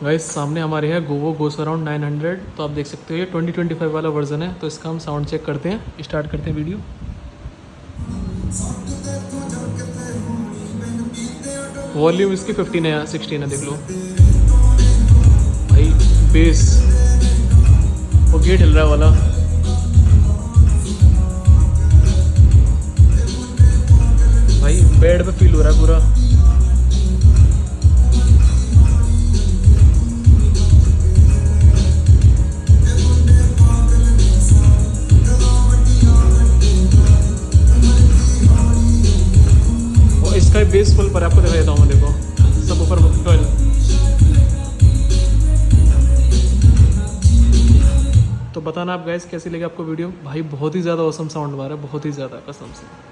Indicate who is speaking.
Speaker 1: Guys सामने हमारे है गोवो गोस अराउंड 900। तो आप देख सकते हो ये 2025 वाला वर्जन है। तो इसका हम साउंड चेक करते हैं, स्टार्ट करते हैं वीडियो। वॉल्यूम इसकी 15 है, 16 है, देख लो भाई। बेस वो गेट हिल रहा है वाला। भाई बेड पे फील हो रहा है पूरा। और इसका बेस फुल पर आपको दिखा देता हूँ मैं, देखो सब ऊपर 12। तो बताना आप गाइस कैसी लगी आपको वीडियो। भाई बहुत ही ज़्यादा ऑसम साउंड आ रहा है, बहुत ही ज़्यादा कसम से।